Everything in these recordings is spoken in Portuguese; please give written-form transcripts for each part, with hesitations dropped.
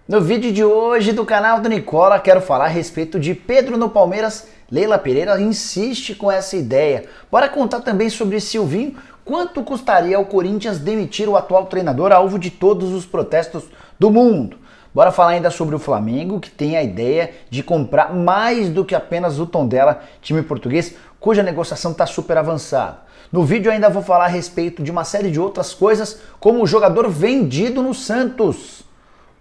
No vídeo de hoje do canal do Nicola, quero falar a respeito de Pedro no Palmeiras. Leila Pereira insiste com essa ideia. Bora contar também sobre Silvinho. Quanto custaria ao Corinthians demitir o atual treinador, alvo de todos os protestos do mundo? Bora falar ainda sobre o Flamengo, que tem a ideia de comprar mais do que apenas o Tondela, time português, cuja negociação está super avançada. No vídeo ainda vou falar a respeito de uma série de outras coisas, como o jogador vendido no Santos,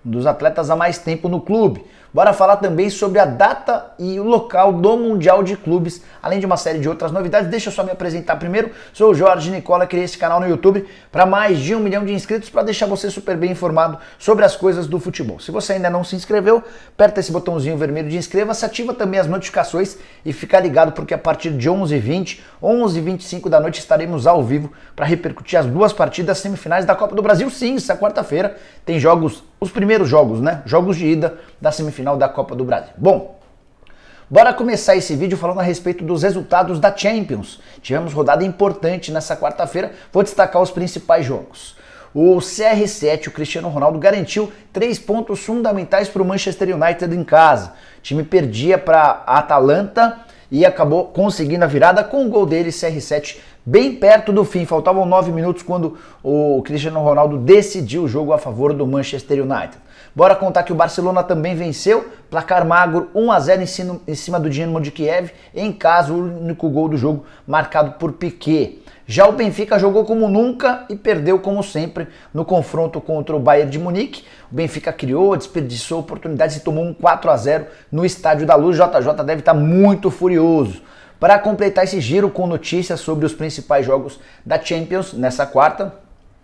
um dos atletas há mais tempo no clube. Bora falar também sobre a data e o local do Mundial de Clubes, além de uma série de outras novidades. Deixa eu só me apresentar primeiro. Sou o Jorge Nicola, criei esse canal no YouTube para mais de 1 milhão de inscritos para deixar você super bem informado sobre as coisas do futebol. Se você ainda não se inscreveu, aperta esse botãozinho vermelho de inscreva-se, ativa também as notificações e fica ligado porque a partir de 11h20, 11h25 da noite estaremos ao vivo para repercutir as duas partidas semifinais da Copa do Brasil. Sim, essa quarta-feira tem jogos, os primeiros jogos, né? Jogos de ida da semifinal da Copa do Brasil. Bom, bora começar esse vídeo falando a respeito dos resultados da Champions. Tivemos rodada importante nessa quarta-feira, vou destacar os principais jogos. O CR7, o Cristiano Ronaldo, garantiu 3 pontos fundamentais para o Manchester United em casa. O time perdia para a Atalanta e acabou conseguindo a virada com o gol dele, CR7, bem perto do fim. Faltavam 9 minutos quando o Cristiano Ronaldo decidiu o jogo a favor do Manchester United. Bora contar que o Barcelona também venceu, placar magro 1-0 em cima do Dinamo de Kiev, em casa o único gol do jogo marcado por Piqué. Já o Benfica jogou como nunca e perdeu como sempre no confronto contra o Bayern de Munique. O Benfica criou, desperdiçou oportunidades e tomou um 4-0 no Estádio da Luz. JJ deve estar muito furioso. Para completar esse giro com notícias sobre os principais jogos da Champions nessa quarta,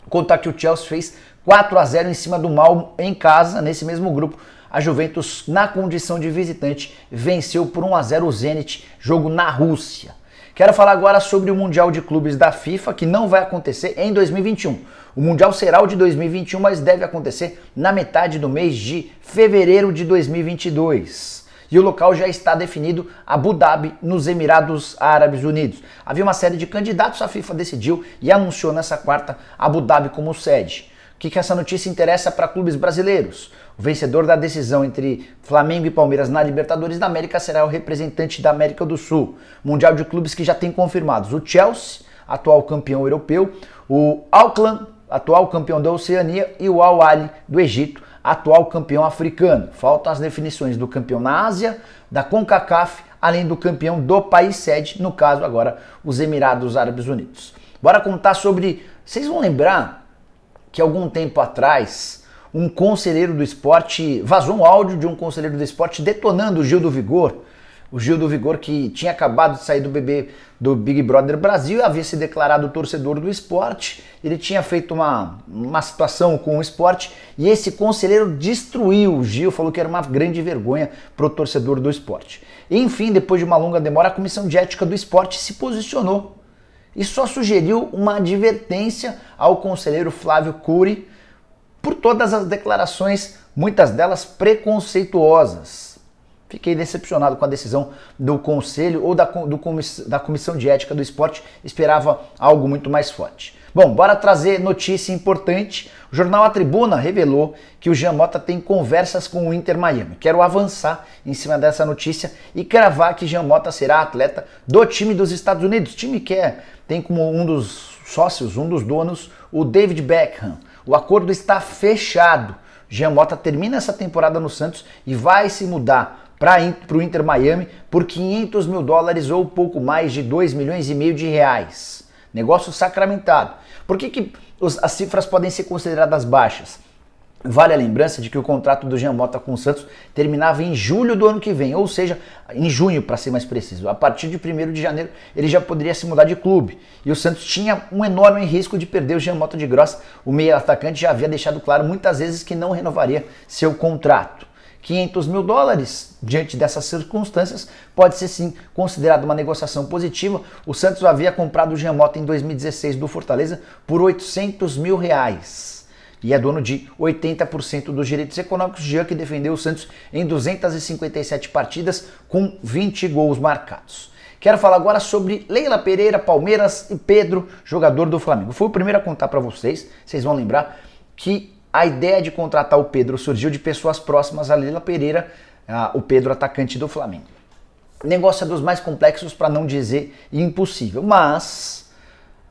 contar que o Chelsea fez 4-0 em cima do Malmo em casa, nesse mesmo grupo. A Juventus, na condição de visitante, venceu por 1-0 o Zenit, jogo na Rússia. Quero falar agora sobre o Mundial de Clubes da FIFA, que não vai acontecer em 2021. O Mundial será o de 2021, mas deve acontecer na metade do mês de fevereiro de 2022. E o local já está definido, Abu Dhabi, nos Emirados Árabes Unidos. Havia uma série de candidatos, a FIFA decidiu e anunciou nessa quarta Abu Dhabi como sede. O que essa notícia interessa para clubes brasileiros? O vencedor da decisão entre Flamengo e Palmeiras na Libertadores da América será o representante da América do Sul. Mundial de clubes que já tem confirmados o Chelsea, atual campeão europeu, o Auckland, atual campeão da Oceania, e o Al Ahly do Egito, atual campeão africano. Faltam as definições do campeão na Ásia, da CONCACAF, além do campeão do país sede, no caso agora os Emirados Árabes Unidos. Bora contar sobre... Vocês vão lembrar que algum tempo atrás um conselheiro do esporte, vazou um áudio de um conselheiro do esporte detonando o Gil do Vigor. O Gil do Vigor, que tinha acabado de sair do Big Brother Brasil, havia se declarado torcedor do esporte. Ele tinha feito uma situação com o esporte e esse conselheiro destruiu o Gil, falou que era uma grande vergonha para o torcedor do esporte. Enfim, depois de uma longa demora, a Comissão de Ética do Esporte se posicionou e só sugeriu uma advertência ao conselheiro Flávio Cury por todas as declarações, muitas delas preconceituosas. Fiquei decepcionado com a decisão do conselho ou da Comissão de Ética do Esporte, esperava algo muito mais forte. Bom, bora trazer notícia importante. O jornal A Tribuna revelou que o Jean Mota tem conversas com o Inter Miami. Quero avançar em cima dessa notícia e cravar que Jean Mota será atleta do time dos Estados Unidos, time que tem como um dos sócios, um dos donos, o David Beckham. O acordo está fechado. Jean Mota termina essa temporada no Santos e vai se mudar para o Inter Miami por $500 mil ou pouco mais de 2,5 milhões de reais. Negócio sacramentado. Por que as cifras podem ser consideradas baixas? Vale a lembrança de que o contrato do Jean Mota com o Santos terminava em julho do ano que vem, ou seja, em junho para ser mais preciso. A partir de 1º de janeiro ele já poderia se mudar de clube. E o Santos tinha um enorme risco de perder o Jean Mota de Gross. O meio atacante já havia deixado claro muitas vezes que não renovaria seu contrato. $500 mil, diante dessas circunstâncias, pode ser sim considerado uma negociação positiva. O Santos havia comprado o Jean Mota em 2016 do Fortaleza por $800 mil. E é dono de 80% dos direitos econômicos. Jean, que defendeu o Santos em 257 partidas com 20 gols marcados. Quero falar agora sobre Leila Pereira, Palmeiras e Pedro, jogador do Flamengo. Fui o primeiro a contar para vocês, vocês vão lembrar, que a ideia de contratar o Pedro surgiu de pessoas próximas a Leila Pereira, o Pedro atacante do Flamengo. Negócio é dos mais complexos, para não dizer impossível, mas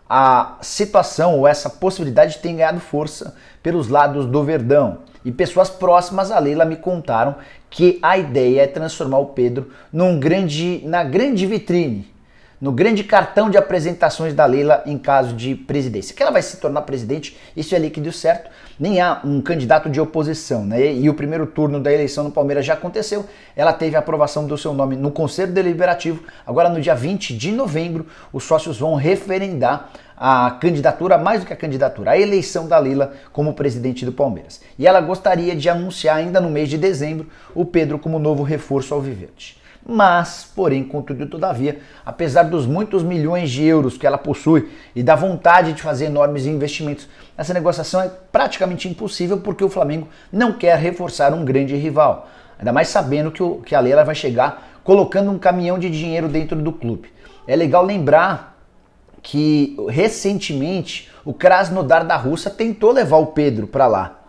a situação ou essa possibilidade tem ganhado força pelos lados do Verdão. E pessoas próximas a Leila me contaram que a ideia é transformar o Pedro na grande vitrine, no grande cartão de apresentações da Leila em caso de presidência. Que ela vai se tornar presidente, isso é líquido certo, nem há um candidato de oposição, né? E o primeiro turno da eleição no Palmeiras já aconteceu, ela teve a aprovação do seu nome no Conselho Deliberativo, agora no dia 20 de novembro os sócios vão referendar a candidatura, mais do que a candidatura, a eleição da Leila como presidente do Palmeiras. E ela gostaria de anunciar ainda no mês de dezembro o Pedro como novo reforço alviverde. Mas, porém, contudo e todavia, apesar dos muitos milhões de euros que ela possui e da vontade de fazer enormes investimentos, essa negociação é praticamente impossível porque o Flamengo não quer reforçar um grande rival. Ainda mais sabendo que a Leila vai chegar colocando um caminhão de dinheiro dentro do clube. É legal lembrar que recentemente o Krasnodar da Rússia tentou levar o Pedro para lá,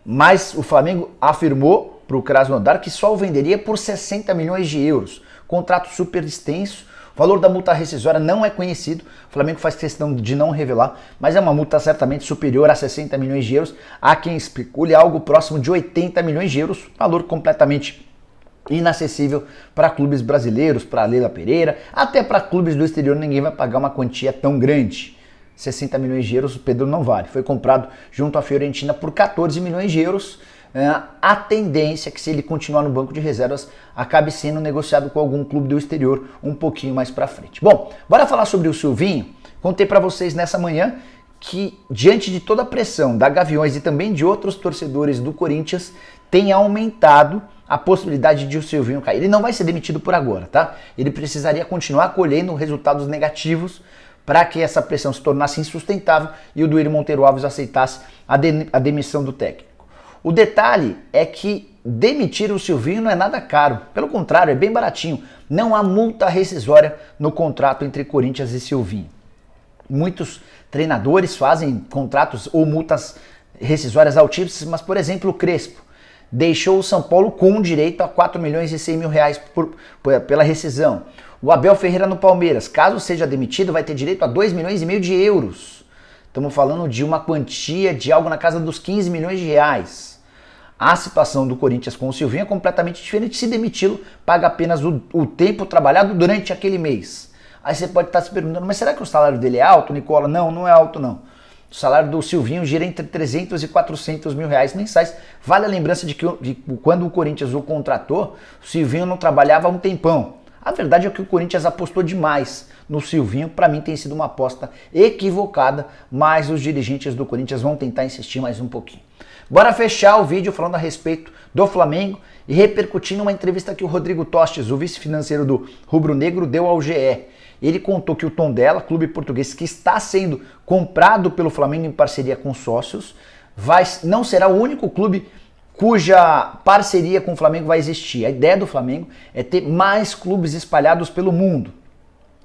mas o Flamengo afirmou para o Krasnodar que só o venderia por 60 milhões de euros. Contrato super extenso, o valor da multa rescisória não é conhecido, o Flamengo faz questão de não revelar, mas é uma multa certamente superior a 60 milhões de euros, há quem especule algo próximo de 80 milhões de euros, valor completamente inacessível para clubes brasileiros, para Leila Pereira, até para clubes do exterior ninguém vai pagar uma quantia tão grande. 60 milhões de euros o Pedro não vale, foi comprado junto à Fiorentina por 14 milhões de euros, a tendência é que se ele continuar no banco de reservas acabe sendo negociado com algum clube do exterior um pouquinho mais para frente. Bom, bora falar sobre o Silvinho. Contei para vocês nessa manhã que diante de toda a pressão da Gaviões e também de outros torcedores do Corinthians tem aumentado a possibilidade de o Silvinho cair. Ele não vai ser demitido por agora, tá? Ele precisaria continuar colhendo resultados negativos para que essa pressão se tornasse insustentável e o Duílio Monteiro Alves aceitasse a demissão do técnico. O detalhe é que demitir o Silvinho não é nada caro, pelo contrário, é bem baratinho. Não há multa rescisória no contrato entre Corinthians e Silvinho. Muitos treinadores fazem contratos ou multas rescisórias altíssimas, mas por exemplo o Crespo deixou o São Paulo com direito a 4 milhões e 100 mil reais pela rescisão. O Abel Ferreira no Palmeiras, caso seja demitido, vai ter direito a 2 milhões e meio de euros. Estamos falando de uma quantia de algo na casa dos 15 milhões de reais. A situação do Corinthians com o Silvinho é completamente diferente. Se demiti-lo, paga apenas o tempo trabalhado durante aquele mês. Aí você pode estar se perguntando, mas será que o salário dele é alto, Nicola? Não, não é alto não. O salário do Silvinho gira entre 300 e 400 mil reais mensais. Vale a lembrança de que quando o Corinthians o contratou, o Silvinho não trabalhava há um tempão. A verdade é que o Corinthians apostou demais no Silvinho. Para mim tem sido uma aposta equivocada, mas os dirigentes do Corinthians vão tentar insistir mais um pouquinho. Bora fechar o vídeo falando a respeito do Flamengo e repercutindo uma entrevista que o Rodrigo Tostes, o vice-financeiro do Rubro Negro, deu ao GE. Ele contou que o Tondela, clube português que está sendo comprado pelo Flamengo em parceria com sócios, não será o único clube cuja parceria com o Flamengo vai existir. A ideia do Flamengo é ter mais clubes espalhados pelo mundo.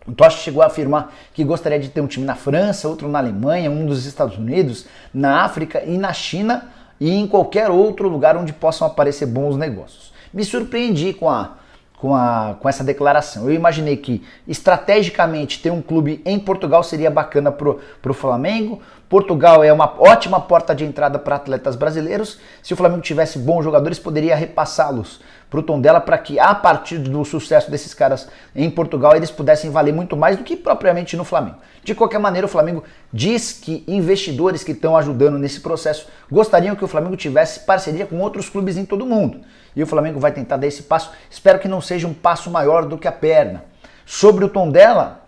O Tocha chegou a afirmar que gostaria de ter um time na França, outro na Alemanha, um dos Estados Unidos, na África e na China e em qualquer outro lugar onde possam aparecer bons negócios. Me surpreendi com essa declaração. Eu imaginei que estrategicamente ter um clube em Portugal seria bacana pro Flamengo. Portugal é uma ótima porta de entrada para atletas brasileiros. Se o Flamengo tivesse bons jogadores, poderia repassá-los para o Tondela para que, a partir do sucesso desses caras em Portugal, eles pudessem valer muito mais do que propriamente no Flamengo. De qualquer maneira, o Flamengo diz que investidores que estão ajudando nesse processo gostariam que o Flamengo tivesse parceria com outros clubes em todo o mundo. E o Flamengo vai tentar dar esse passo. Espero que não seja um passo maior do que a perna. Sobre o Tondela,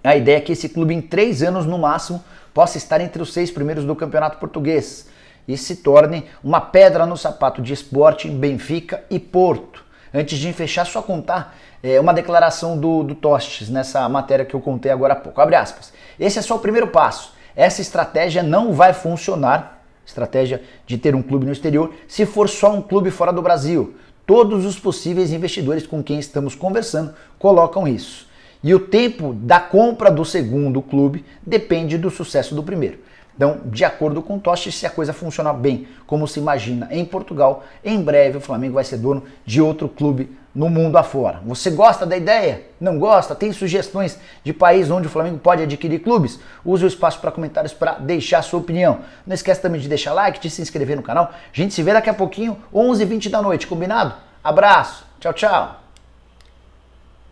a ideia é que esse clube em 3 anos no máximo possa estar entre os 6 primeiros do Campeonato Português e se torne uma pedra no sapato de Sporting, Benfica e Porto. Antes de fechar, só contar uma declaração do Tostes nessa matéria que eu contei agora há pouco. Abre aspas. Esse é só o primeiro passo. Essa estratégia não vai funcionar, estratégia de ter um clube no exterior, se for só um clube fora do Brasil. Todos os possíveis investidores com quem estamos conversando colocam isso. E o tempo da compra do segundo clube depende do sucesso do primeiro. Então, de acordo com o Totti, se a coisa funcionar bem, como se imagina em Portugal, em breve o Flamengo vai ser dono de outro clube no mundo afora. Você gosta da ideia? Não gosta? Tem sugestões de país onde o Flamengo pode adquirir clubes? Use o espaço para comentários para deixar a sua opinião. Não esquece também de deixar like, de se inscrever no canal. A gente se vê daqui a pouquinho, 11h20 da noite, combinado? Abraço, tchau, tchau.